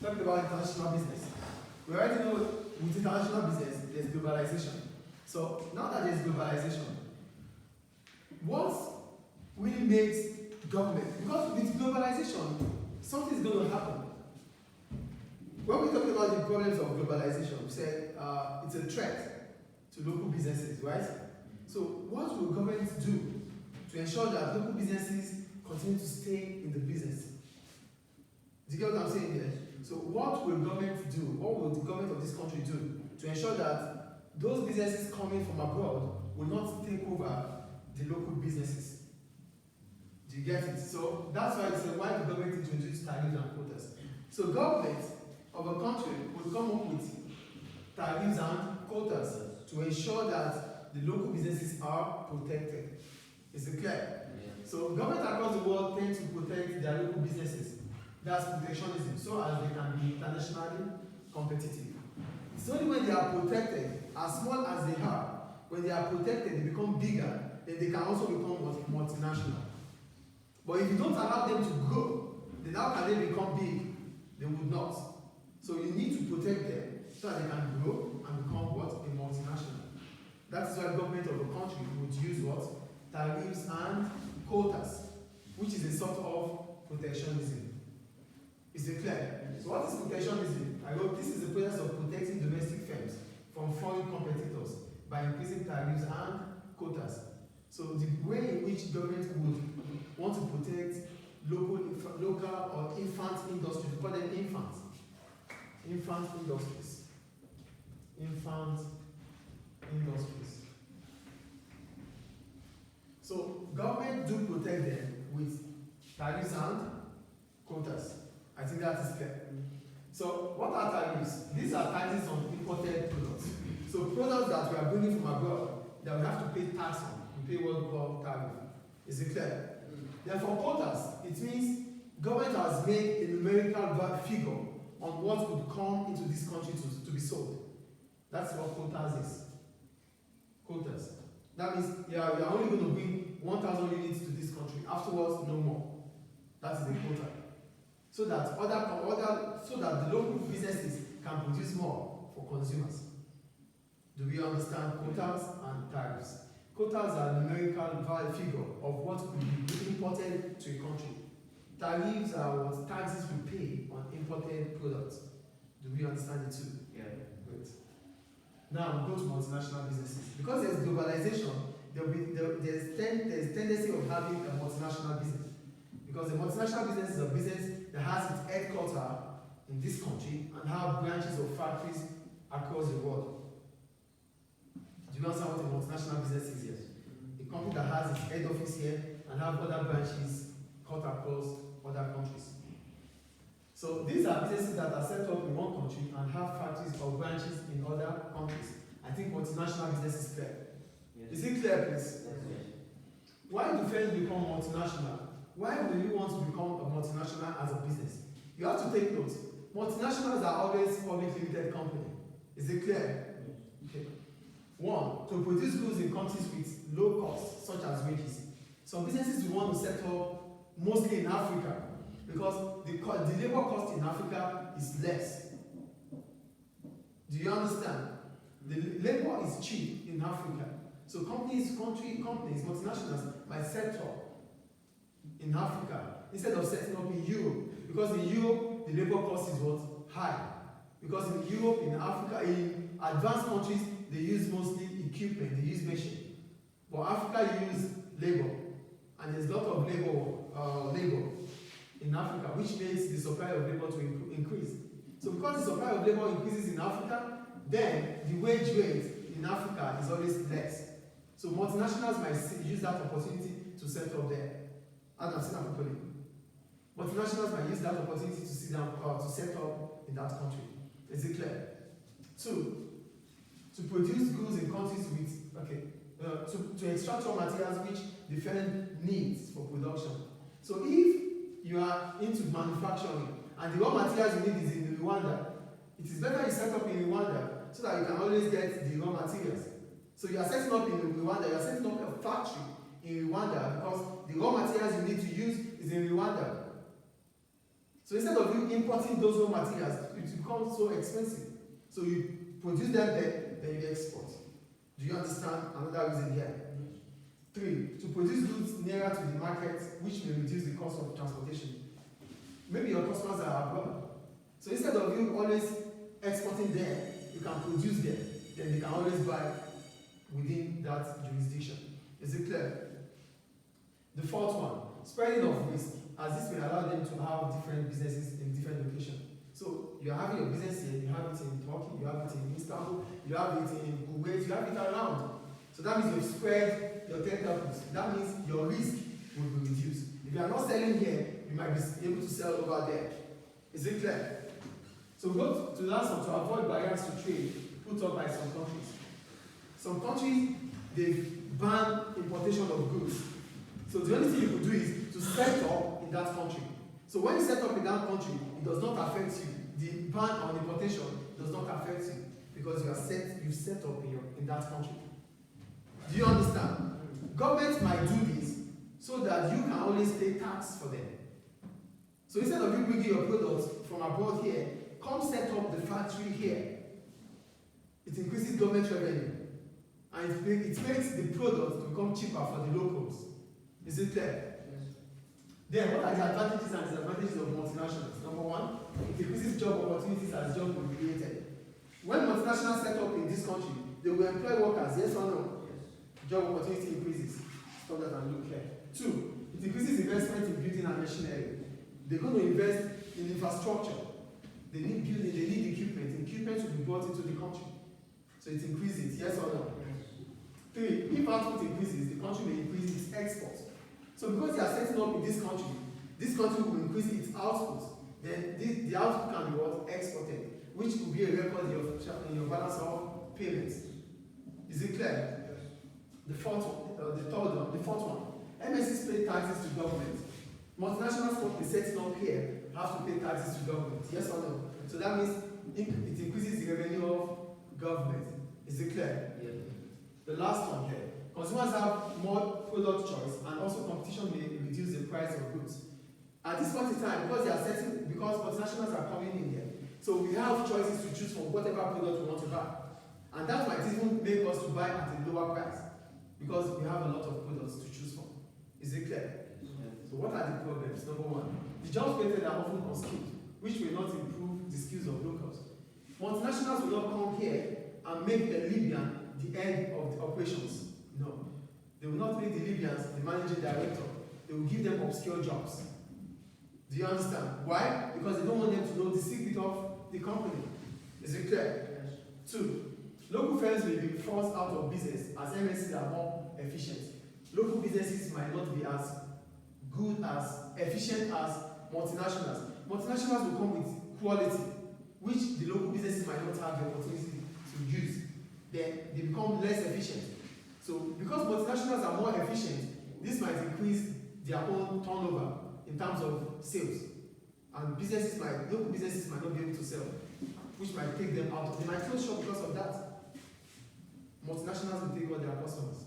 talking about international business. We already know with international business, there's globalization. So now that there's globalization, what really makes government, because with globalization, something is going to happen. When we talk about the problems of globalization, we said it's a threat to local businesses, right? So what will governments do to ensure that local businesses continue to stay in the business? Do you get what I'm saying here? So what will government do? What will the government of this country do to ensure that those businesses coming from abroad will not take over the local businesses? Do you get it? So that's why it's why the government introduced tariffs and quotas. So government of a country will come up with tariffs and quotas to ensure that the local businesses are protected. Is it clear? Yeah. So government across the world tend to protect their local businesses. That's protectionism, so as they can be internationally competitive. It's only when they are protected, as small as they are, when they are protected, they become bigger, then they can also become multinational. But if you don't allow them to grow, then how can they become big? They would not. So you need to protect them so that they can grow and become what? A multinational. That is why government of a country would use what? Tariffs and quotas, which is a sort of protectionism. Is it clear? So what is protectionism? I wrote this is the process of protecting domestic firms from foreign competitors by increasing tariffs and quotas. So the way in which government would want to protect local or infant industries, we call them infant industries. So government do protect them with tariffs and quotas. I think that is clear. So what are tariffs? These are taxes on imported products. So products that we are bringing from abroad that we have to pay tax on, we pay what we call tariff. Is it clear? Then for quotas, it means government has made a numerical figure on what could come into this country to be sold. That's what quotas is. Quotas. That means you are only going to bring 1,000 units to this country. Afterwards, no more. That is the quota. So that the local businesses can produce more for consumers. Do we understand quotas and tariffs? Quotas are a numerical figure of what could be imported to a country. Tariffs are what taxes we pay on imported products. Do we understand it too? Yeah. Great. Now we go to multinational businesses. Because there's globalization, there's tendency of having a multinational business. Because a multinational business is a business that has its headquarters in this country and have branches of factories across the world. Do you understand what a multinational business is here? A company that has its head office here and have other branches cut across other countries. So these are businesses that are set up in one country and have factories or branches in other countries. I think multinational business is clear. Yes. Is it clear, please? Yes. Why do firms become multinational? Why do you want to become a multinational as a business? You have to take note. Multinationals are always public limited company. Is it clear? Okay. One, to produce goods in countries with low costs, such as wages. Some businesses we want to set up mostly in Africa because the labor cost in Africa is less. Do you understand? The labor is cheap in Africa. So companies, multinationals might set up in Africa instead of setting up in Europe. Because in Europe, the labor cost is what? High. Because in Europe, in Africa, in advanced countries, they use mostly equipment, they use machine. But Africa use labor. And there's a lot of labor in Africa, which makes the supply of labor to increase. So because the supply of labor increases in Africa, then the wage rate in Africa is always less. So multinationals might use that opportunity to set up there. And I've seen that properly. Multinationals might use that opportunity to set up in that country. Is it clear? Two, to produce goods in countries with, to extract raw materials which the firm needs for production. So if you are into manufacturing and the raw materials you need is in Rwanda, it is better you set up in Rwanda so that you can always get the raw materials. So you are setting up in Rwanda, you are setting up a factory in Rwanda because the raw materials you need to use is in Rwanda. So So instead of you importing those raw materials, it becomes so expensive. So you produce them there, then you export. Do you understand another reason here? 3, to produce goods nearer to the market, which may reduce the cost of transportation. Maybe your customers are abroad. So instead of you always exporting there, you can produce there. Then they can always buy within that jurisdiction. Is it clear? The 4th one, spreading of risk, as this will allow them to have different businesses in different locations. So you are having your business here, you have it in Turkey, you have it in Istanbul, you have it in Kuwait, you have it around. So that means you've spread your tentacles. That means your risk will be reduced. If you are not selling here, you might be able to sell over there. Is it clear? So we go to the last one, to avoid barriers to trade put up by some countries. Some countries, they ban importation of goods. So the only thing you could do is to set up in that country. So when you set up in that country, it does not affect you. The ban on importation does not affect you because you set up in that country. Do you understand? Government might do this so that you can always pay tax for them. So instead of you bringing your products from abroad here, come set up the factory here. It increases government revenue. And it makes the product become cheaper for the locals. Is it clear? Yes. Then what are the advantages and disadvantages of multinationals? Number 1, it increases job opportunities as jobs will be created. When multinationals set up in this country, they will employ workers, yes or no? Yes. Job opportunity increases. Stop that and look here. 2, it increases investment in building and machinery. They're going to invest in infrastructure. They need building, they need equipment. Equipment will be brought into the country. So it increases, yes or no? 3, if output increases, the country may increase its exports. So because they are setting up in this country will increase its output. Then the output can be what? Exported, which will be a record in your balance of payments. Is it clear? Yes. The fourth one. MSCs pay taxes to government. Multinational companies setting up here have to pay taxes to government. Yes or no? So that means it increases the revenue of government. Is it clear? Yes. The last one here. Consumers have more product choice and also competition may reduce the price of goods. At this point in time, because multinationals are coming in here, so we have choices to choose from whatever product we want to buy. And that might even make us to buy at a lower price because we have a lot of products to choose from. Is it clear? Yeah. So what are the problems? Number 1, the jobs created are often unskilled, which will not improve the skills of locals. Multinationals will not come here and make a Libyan the head of the operations. No. They will not make the Libyans the managing director. They will give them obscure jobs. Do you understand? Why? Because they don't want them to know the secret of the company. Is it clear? Yes. 2, local firms may be forced out of business as MSCs are more efficient. Local businesses might not be as good, as efficient as multinationals. Multinationals will come with quality, which the local businesses might not have the opportunity to use. Then they become less efficient. So because multinationals are more efficient, this might increase their own turnover in terms of sales. And local businesses might not be able to sell, which might take them out. They might close shop because of that. Multinationals will take all their customers.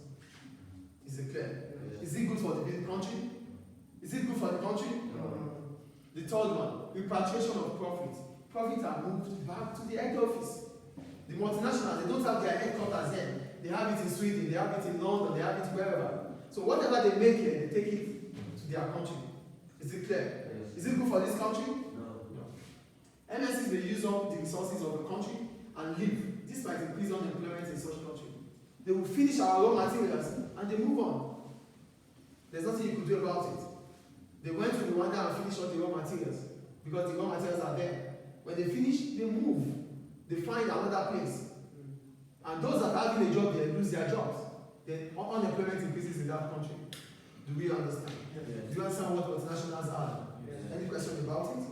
Is it clear? Yes. Is it good for the country? Is it good for the country? No. The 3rd one, repatriation of profits. Profits are moved back to the head office. The multinationals, they don't have their headquarters here. They have it in Sweden, they have it in London, they have it wherever. So whatever they make here, they take it to their country. Is it clear? Yes. Is it good for this country? No. MSCs may use up the resources of the country and leave. This might increase unemployment in such country. They will finish our raw materials and they move on. There's nothing you could do about it. They went to Rwanda and finished all the raw materials because the raw materials are there. When they finish, they move. They find another place. And those that are having a job, they lose their jobs. Then unemployment increases in that country. Do we understand? Yes. Do you understand what multinationals are? Yes. Any question about it?